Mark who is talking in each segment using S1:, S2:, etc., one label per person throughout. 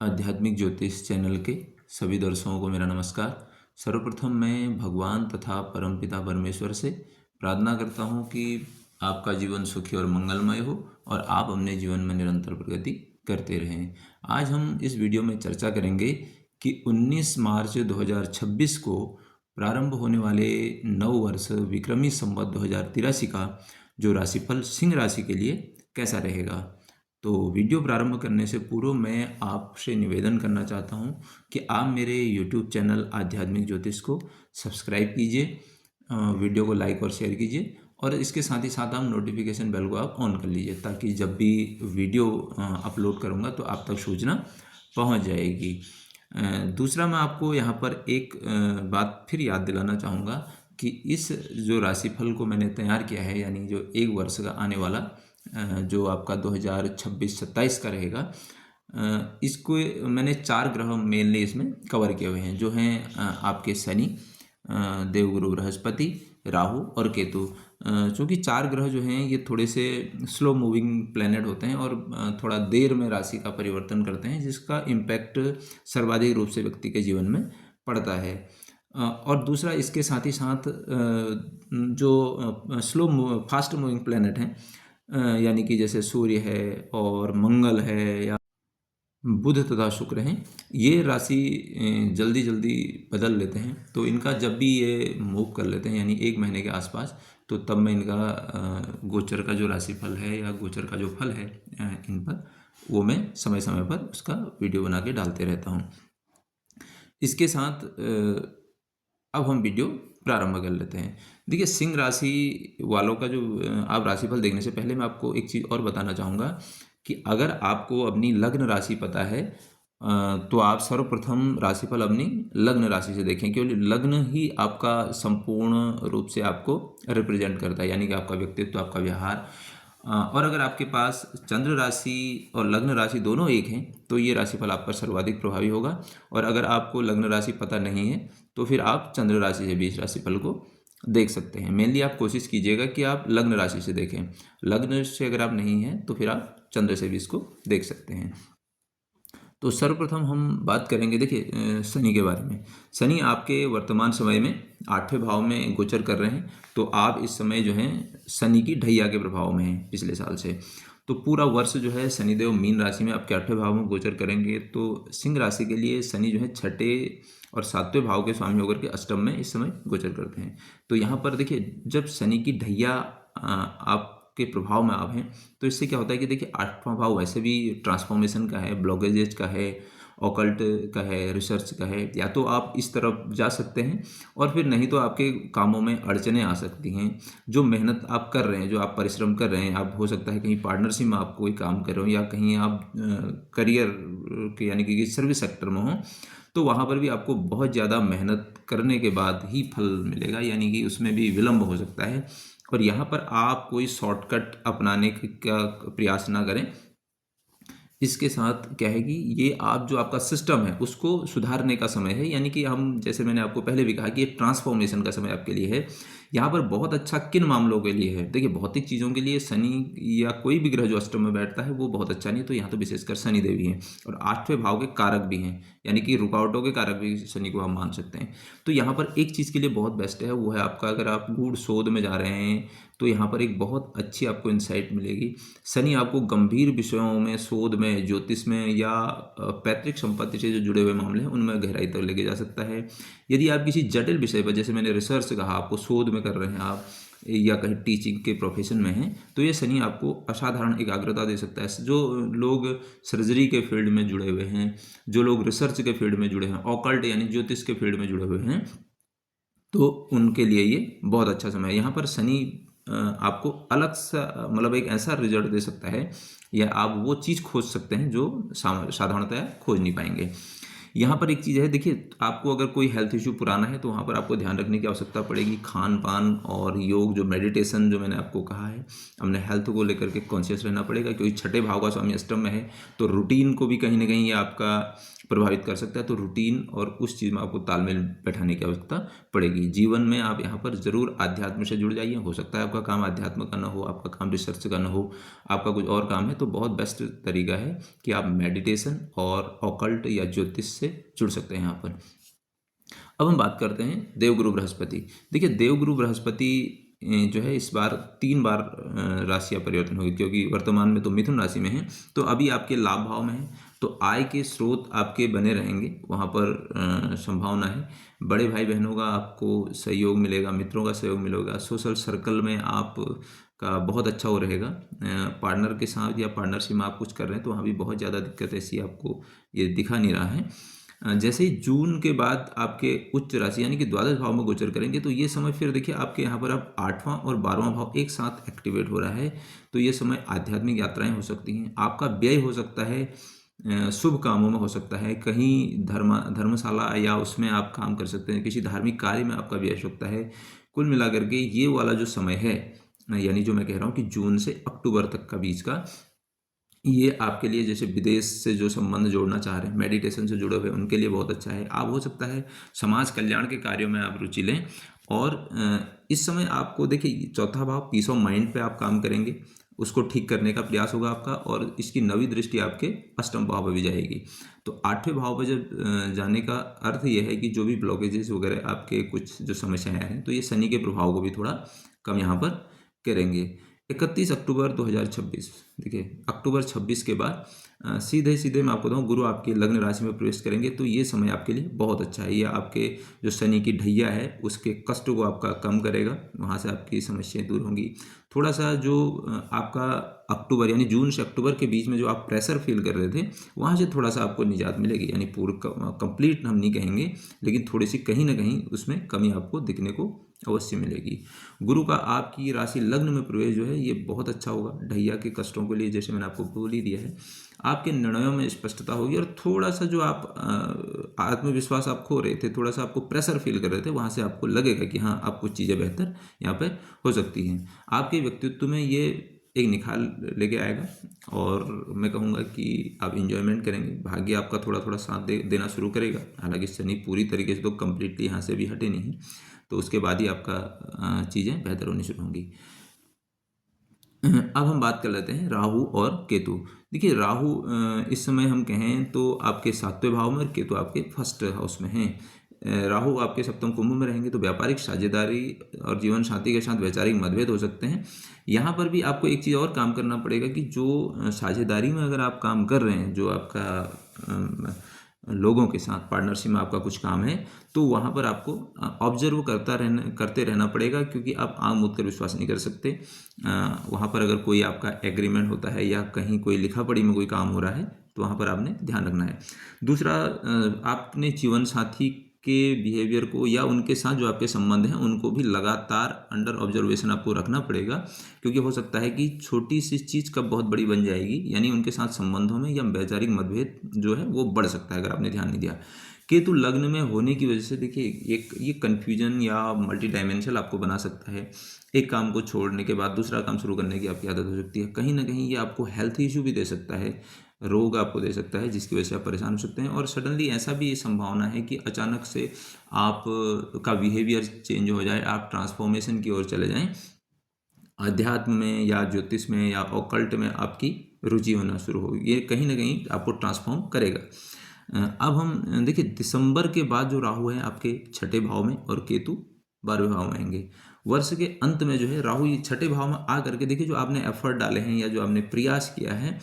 S1: आध्यात्मिक ज्योतिष चैनल के सभी दर्शकों को मेरा नमस्कार। सर्वप्रथम मैं भगवान तथा परमपिता परमेश्वर से प्रार्थना करता हूँ कि आपका जीवन सुखी और मंगलमय हो और आप अपने जीवन में निरंतर प्रगति करते रहें। आज हम इस वीडियो में चर्चा करेंगे कि 19 मार्च 2026 को प्रारंभ होने वाले नव वर्ष विक्रमी संवत 2083 का जो राशिफल सिंह राशि के लिए कैसा रहेगा। तो वीडियो प्रारंभ करने से पूर्व मैं आपसे निवेदन करना चाहता हूं कि आप मेरे YouTube चैनल आध्यात्मिक ज्योतिष को सब्सक्राइब कीजिए, वीडियो को लाइक और शेयर कीजिए और इसके साथ ही साथ आप नोटिफिकेशन बेल को आप ऑन कर लीजिए ताकि जब भी वीडियो अपलोड करूंगा तो आप तक सूचना पहुंच जाएगी। दूसरा, मैं आपको यहाँ पर एक बात फिर याद दिलाना चाहूँगा कि इस जो राशिफल को मैंने तैयार किया है, यानी जो एक वर्ष का आने वाला जो आपका 2026-27 का रहेगा, इसको मैंने 4 ग्रह मेनली इसमें कवर किए हुए हैं, जो हैं आपके शनि, देवगुरु बृहस्पति, राहु और केतु। चूँकि 4 ग्रह जो हैं ये थोड़े से स्लो मूविंग प्लैनेट होते हैं और थोड़ा देर में राशि का परिवर्तन करते हैं, जिसका इम्पैक्ट सर्वाधिक रूप से व्यक्ति के जीवन में पड़ता है। और दूसरा, इसके साथ ही साथ जो फास्ट मूविंग प्लैनेट हैं, यानी कि जैसे सूर्य है और मंगल है या बुध तथा शुक्र हैं, ये राशि जल्दी जल्दी बदल लेते हैं। तो इनका जब भी ये मूव कर लेते हैं यानी 1 महीने के आसपास, तो तब मैं इनका गोचर का जो राशिफल है या गोचर का जो फल है इन पर, वो मैं समय समय पर उसका वीडियो बना के डालते रहता हूँ। इसके साथ अब हम वीडियो प्रारंभ कर लेते हैं। देखिए, सिंह राशि वालों का जो आप राशिफल देखने से पहले मैं आपको एक चीज़ और बताना चाहूँगा कि अगर आपको अपनी लग्न राशि पता है तो आप सर्वप्रथम राशिफल अपनी लग्न राशि से देखें, क्योंकि लग्न ही आपका संपूर्ण रूप से आपको रिप्रेजेंट करता है, यानी कि आपका व्यक्तित्व, आपका व्यवहार। और अगर आपके पास चंद्र राशि और लग्न राशि दोनों एक हैं तो ये राशिफल आप पर सर्वाधिक प्रभावी होगा। और अगर आपको लग्न राशि पता नहीं है तो फिर आप चंद्र राशि से भी इस राशिफल को देख सकते हैं। मेनली आप कोशिश कीजिएगा कि आप लग्न राशि से देखें। लग्न से अगर आप नहीं हैं तो फिर आप चंद्र से भी इसको देख सकते हैं। तो सर्वप्रथम हम बात करेंगे, देखिए, शनि के बारे में। शनि आपके वर्तमान समय में 8वें भाव में गोचर कर रहे हैं, तो आप इस समय जो है शनि की ढैया के प्रभाव में हैं पिछले साल से। तो पूरा वर्ष जो है शनिदेव मीन राशि में आपके 8वें भाव में गोचर करेंगे। तो सिंह राशि के लिए शनि जो है 6ठे और 7वें भाव के स्वामी होकर के अष्टम में इस समय गोचर करते हैं। तो यहाँ पर देखिए, जब शनि की ढैया आपके प्रभाव में आप हैं तो इससे क्या होता है कि देखिए, 8वां भाव वैसे भी ट्रांसफॉर्मेशन का है, ब्लॉकेजेज का है, ऑकल्ट का है, रिसर्च का है। या तो आप इस तरफ जा सकते हैं और फिर नहीं तो आपके कामों में अड़चने आ सकती हैं। जो मेहनत आप कर रहे हैं, जो आप परिश्रम कर रहे हैं, आप हो सकता है कहीं पार्टनरशिप में आप कोई काम कर रहे हो या कहीं आप करियर के यानी कि सर्विस सेक्टर में हो, तो वहाँ पर भी आपको बहुत ज़्यादा मेहनत करने के बाद ही फल मिलेगा, यानी कि उसमें भी विलंब हो सकता है। और यहाँ पर आप कोई शॉर्टकट अपनाने का प्रयास ना करें। इसके साथ क्या है कि ये आप जो आपका सिस्टम है उसको सुधारने का समय है, यानी कि हम, जैसे मैंने आपको पहले भी कहा कि ये ट्रांसफॉर्मेशन का समय आपके लिए है। यहाँ पर बहुत अच्छा किन मामलों के लिए है? देखिए, भौतिक चीज़ों के लिए शनि या कोई भी ग्रह जो अष्टम में बैठता है वो बहुत अच्छा नहीं है। तो यहाँ तो विशेषकर शनि देव ही हैं और 8वें भाव के कारक भी हैं, यानी कि रुकावटों के कारक भी शनि को हम मान सकते हैं। तो यहाँ पर एक चीज़ के लिए बहुत बेस्ट है, वो है आपका, अगर आप गूढ़ शोध में जा रहे हैं तो यहाँ पर एक बहुत अच्छी आपको इंसाइट मिलेगी। शनि आपको गंभीर विषयों में, शोध में, ज्योतिष में या पैतृक संपत्ति से जो जुड़े हुए मामले हैं उनमें गहराई तक लेके जा सकता है। यदि आप किसी जटिल विषय पर, जैसे मैंने रिसर्च कहा, आपको शोध में कर रहे हैं आप या कहीं टीचिंग के प्रोफेशन में हैं, तो ये शनि आपको असाधारण एकाग्रता दे सकता है। जो लोग सर्जरी के फील्ड में जुड़े हुए हैं, जो लोग रिसर्च के फील्ड में जुड़े हैं, ऑकल्ट यानी ज्योतिष के फील्ड में जुड़े हुए हैं, तो उनके लिए ये बहुत अच्छा समय है। यहाँ पर शनि आपको अलग सा, मतलब एक ऐसा रिजल्ट दे सकता है या आप वो चीज़ खोज सकते हैं जो साधारणतः खोज नहीं पाएंगे। यहाँ पर एक चीज़ है, देखिए आपको अगर कोई हेल्थ इशू पुराना है तो वहाँ पर आपको ध्यान रखने की आवश्यकता पड़ेगी। खान पान और योग, जो मेडिटेशन जो मैंने आपको कहा है, अपने हेल्थ को लेकर के कॉन्शियस रहना पड़ेगा, क्योंकि छठे भाव का स्वामी अष्टम में है। तो रूटीन को भी कहीं ना कहीं ये आपका प्रभावित कर सकता है। तो रूटीन और उस चीज़ में आपको तालमेल बैठाने की आवश्यकता पड़ेगी। जीवन में आप यहाँ पर ज़रूर अध्यात्म से जुड़ जाइए। हो सकता है आपका काम अध्यात्म का ना हो, आपका काम रिसर्च का ना हो, आपका कुछ और काम है, तो बहुत बेस्ट तरीका है कि आप मेडिटेशन और ऑकल्ट या ज्योतिष से जुड़ सकते हैं यहाँ पर। अब हम बात करते हैं देवगुरु बृहस्पति। देखिए देवगुरु बृहस्पति जो है इस बार 3 बार राशि का परिवर्तन होगी, क्योंकि वर्तमान में तो मिथुन राशि में है, तो अभी आपके लाभ भाव में है, तो आय के स्रोत आपके बने रहेंगे। वहाँ पर संभावना है बड़े भाई बहनों का आपको सहयोग मिलेगा, मित्रों का सहयोग मिलेगा, सोशल सर्कल में आप का बहुत अच्छा वो रहेगा। पार्टनर के साथ या पार्टनरशिप में आप कुछ कर रहे हैं तो वहाँ भी बहुत ज़्यादा दिक्कत ऐसी आपको ये दिखा नहीं रहा है। जैसे ही जून के बाद आपके उच्च राशि यानी कि द्वादश भाव में गोचर करेंगे, तो ये समय फिर देखिए आपके यहाँ पर अब 8वां और 12वां भाव एक साथ एक्टिवेट हो रहा है। तो ये समय आध्यात्मिक यात्राएं हो सकती हैं, आपका व्यय हो सकता है, शुभ कामों में हो सकता है, कहीं धर्मशाला या उसमें आप काम कर सकते हैं, किसी धार्मिक कार्य में आपका व्यय हो सकता है। कुल मिलाकर के ये वाला जो समय है, यानी जो मैं कह रहा हूँ कि जून से अक्टूबर तक का बीच का, ये आपके लिए जैसे विदेश से जो संबंध जोड़ना चाह रहे हैं, मेडिटेशन से जुड़े हुए, उनके लिए बहुत अच्छा है। आप हो सकता है समाज कल्याण के कार्यों में आप रुचि लें। और इस समय आपको देखिए चौथा भाव पीस ऑफ माइंड पे आप काम करेंगे, उसको ठीक करने का प्रयास होगा आपका, और इसकी नवी दृष्टि आपके अष्टम भाव पर भी जाएगी। तो 8वें भाव पर जब जाने का अर्थ यह है कि जो भी ब्लॉकेजेस वगैरह आपके कुछ जो समस्याएं हैं, तो ये शनि के प्रभाव को भी थोड़ा कम यहाँ पर करेंगे। 31 अक्टूबर 2026, देखिए अक्टूबर 26 के बाद सीधे सीधे मैं आपको बताऊँ, गुरु आपके लग्न राशि में प्रवेश करेंगे। तो ये समय आपके लिए बहुत अच्छा है। ये आपके जो शनि की ढैया है उसके कष्ट को आपका कम करेगा, वहाँ से आपकी समस्याएं दूर होंगी। थोड़ा सा जो आपका अक्टूबर यानी जून से अक्टूबर के बीच में जो आप प्रेशर फील कर रहे थे, वहाँ से थोड़ा सा आपको निजात मिलेगी। यानी पूर्ण कंप्लीट हम नहीं कहेंगे, लेकिन थोड़ी सी कहीं ना कहीं उसमें कमी आपको दिखने को अवश्य मिलेगी। गुरु का आपकी राशि लग्न में प्रवेश जो है ये बहुत अच्छा होगा। ढैया के कष्टों के लिए जैसे मैंने आपको बोल ही दिया है, आपके निर्णयों में स्पष्टता होगी, और थोड़ा सा जो आप आत्मविश्वास आप खो रहे थे, थोड़ा सा आपको प्रेशर फील कर रहे थे, वहाँ से आपको लगेगा कि हाँ आप कुछ चीज़ें बेहतर यहाँ पर हो सकती हैं। आपके व्यक्तित्व में ये एक निखार लेके आएगा, और मैं कहूँगा कि आप इंजॉयमेंट करेंगे। भाग्य आपका थोड़ा थोड़ा साथ देना शुरू करेगा। हालांकि शनि पूरी तरीके से तो कम्प्लीटली यहाँ से भी हटे नहीं, तो उसके बाद ही आपका चीज़ें बेहतर होनी शुरू होंगी। अब हम बात कर लेते हैं राहु और केतु। देखिए राहु इस समय हम कहें तो आपके 7वें भाव में, और केतु आपके फर्स्ट हाउस में हैं। राहु आपके सप्तम कुंभ में रहेंगे, तो व्यापारिक साझेदारी और जीवन साथी के साथ वैचारिक मतभेद हो सकते हैं। यहाँ पर भी आपको एक चीज़ और काम करना पड़ेगा कि जो साझेदारी में अगर आप काम कर रहे हैं, जो आपका लोगों के साथ पार्टनरशिप में आपका कुछ काम है, तो वहाँ पर आपको ऑब्जर्व करते रहना पड़ेगा, क्योंकि आप आम मूद कर विश्वास नहीं कर सकते। वहाँ पर अगर कोई आपका एग्रीमेंट होता है या कहीं कोई लिखा पढ़ी में कोई काम हो रहा है, तो वहाँ पर आपने ध्यान रखना है। दूसरा, आपने जीवन साथी के बिहेवियर को या उनके साथ जो आपके संबंध हैं उनको भी लगातार अंडर ऑब्जर्वेशन आपको रखना पड़ेगा, क्योंकि हो सकता है कि छोटी सी चीज़ कब बहुत बड़ी बन जाएगी। यानी उनके साथ संबंधों में या वैचारिक मतभेद जो है वो बढ़ सकता है अगर आपने ध्यान नहीं दिया। केतु लग्न में होने की वजह से देखिए ये कन्फ्यूजन या मल्टी डायमेंशनल आपको बना सकता है। एक काम को छोड़ने के बाद दूसरा काम शुरू करने की आपकी आदत हो सकती है। कहीं ना कहीं ये आपको हेल्थ इशू भी दे सकता है, रोग आपको दे सकता है, जिसकी वजह से आप परेशान हो सकते हैं। और सडनली ऐसा भी संभावना है कि अचानक से आप का बिहेवियर चेंज हो जाए, आप ट्रांसफॉर्मेशन की ओर चले जाएं, अध्यात्म में या ज्योतिष में या ऑकल्ट में आपकी रुचि होना शुरू होगी। ये कहीं ना कहीं आपको ट्रांसफॉर्म करेगा। अब हम देखिए दिसंबर के बाद जो राहु है आपके छठे भाव में और केतु 12वें भाव में आएंगे। वर्ष के अंत में जो है राहु ये छठे भाव में आ करके देखिए जो आपने एफर्ट डाले हैं या जो आपने प्रयास किया है,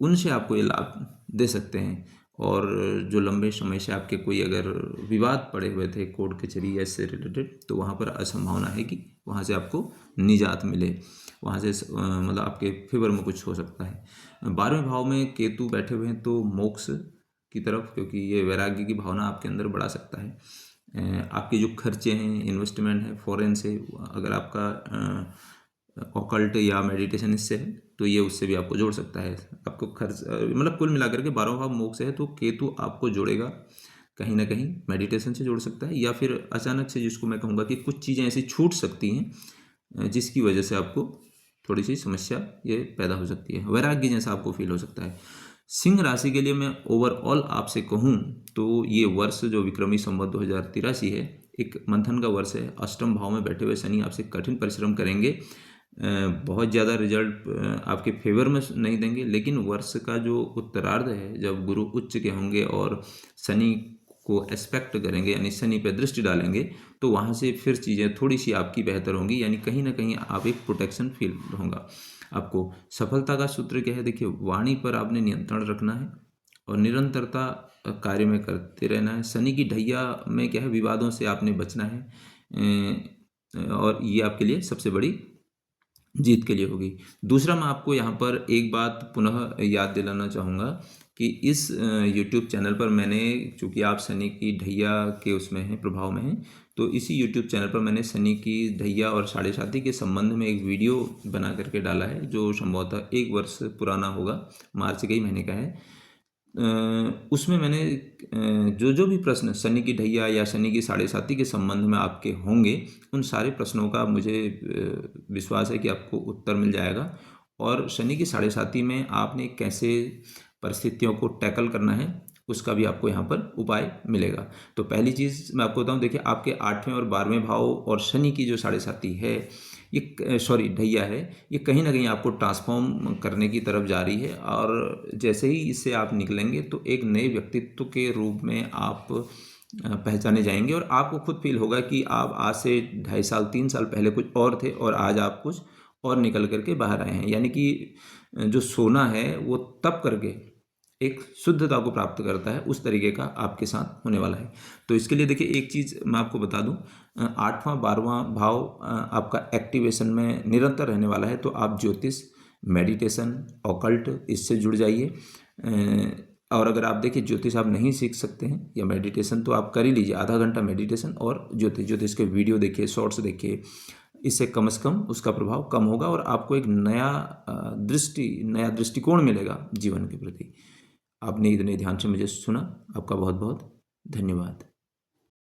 S1: उनसे आपको ये लाभ दे सकते हैं। और जो लंबे समय से आपके कोई अगर विवाद पड़े हुए थे कोर्ट कचहरी या इससे रिलेटेड, तो वहाँ पर असंभावना है कि वहाँ से आपको निजात मिले, वहाँ से मतलब आपके फेवर में कुछ हो सकता है। 12वें भाव में केतु बैठे हुए हैं तो मोक्ष की तरफ, क्योंकि ये वैराग्य की भावना आपके अंदर बढ़ा सकता है। आपके जो खर्चे हैं, इन्वेस्टमेंट है, फॉरेन से अगर आपका ऑकल्ट या मेडिटेशन इससे है तो ये उससे भी आपको जोड़ सकता है। आपको खर्च मतलब कुल मिलाकर के 12वां भाव मोक्ष है, तो केतु आपको जोड़ेगा कहीं ना कहीं, मेडिटेशन से जोड़ सकता है, या फिर अचानक से जिसको मैं कहूँगा कि कुछ चीज़ें ऐसी छूट सकती हैं जिसकी वजह से आपको थोड़ी सी समस्या ये पैदा हो सकती है, वैराग्य जैसा आपको फील हो सकता है। सिंह राशि के लिए मैं ओवरऑल आपसे कहूँ तो ये वर्ष जो विक्रमी संवत 2083 है, एक मंथन का वर्ष है। अष्टम भाव में बैठे हुए शनि आपसे कठिन परिश्रम करेंगे, बहुत ज़्यादा रिजल्ट आपके फेवर में नहीं देंगे, लेकिन वर्ष का जो उत्तरार्ध है जब गुरु उच्च के होंगे और शनि को एस्पेक्ट करेंगे यानी शनि पे दृष्टि डालेंगे, तो वहाँ से फिर चीज़ें थोड़ी सी आपकी बेहतर होंगी, यानी कहीं ना कहीं आप एक प्रोटेक्शन फील होगा आपको। सफलता का सूत्र क्या है, देखिए वाणी पर आपने नियंत्रण रखना है और निरंतरता कार्य में करते रहना है। शनि की ढैया में क्या है, विवादों से आपने बचना है और ये आपके लिए सबसे बड़ी जीत के लिए होगी। दूसरा, मैं आपको यहाँ पर एक बात पुनः याद दिलाना चाहूँगा कि इस YouTube चैनल पर मैंने, चूँकि आप शनि की ढैया के उसमें हैं, प्रभाव में हैं, तो इसी YouTube चैनल पर मैंने शनि की ढैया और साढ़े साथी के संबंध में एक वीडियो बना करके डाला है, जो संभवतः 1 वर्ष पुराना होगा, मार्च के ही महीने का है। उसमें मैंने जो भी प्रश्न शनि की ढैया या शनि की साढ़े साती के संबंध में आपके होंगे, उन सारे प्रश्नों का मुझे विश्वास है कि आपको उत्तर मिल जाएगा। और शनि की साढ़े साती में आपने कैसे परिस्थितियों को टैकल करना है, उसका भी आपको यहाँ पर उपाय मिलेगा। तो पहली चीज़ मैं आपको बताऊँ, देखिए आपके 8वें और 12वें भाव और शनि की जो साढ़े साती है, ये सॉरी ढैया है, ये कहीं ना कहीं आपको ट्रांसफॉर्म करने की तरफ जा रही है, और जैसे ही इससे आप निकलेंगे तो एक नए व्यक्तित्व के रूप में आप पहचाने जाएंगे, और आपको खुद फील होगा कि आप आज से 2.5 साल 3 साल पहले कुछ और थे और आज आप कुछ और निकल करके बाहर आए हैं। यानी कि जो सोना है वो तब करके एक शुद्धता को प्राप्त करता है, उस तरीके का आपके साथ होने वाला है। तो इसके लिए देखिए एक चीज़ मैं आपको बता दूं, 8वां 12वां भाव आपका एक्टिवेशन में निरंतर रहने वाला है, तो आप ज्योतिष, मेडिटेशन, ऑकल्ट इससे जुड़ जाइए। और अगर आप देखिए ज्योतिष आप नहीं सीख सकते हैं या मेडिटेशन, तो आप कर ही लीजिए, आधा घंटा मेडिटेशन और ज्योतिष के वीडियो देखिए, शॉर्ट्स देखिए, इससे कम से कम उसका प्रभाव कम होगा और आपको एक नया नया दृष्टिकोण मिलेगा जीवन के प्रति। आपने इतने ध्यान से मुझे सुना, आपका बहुत बहुत धन्यवाद।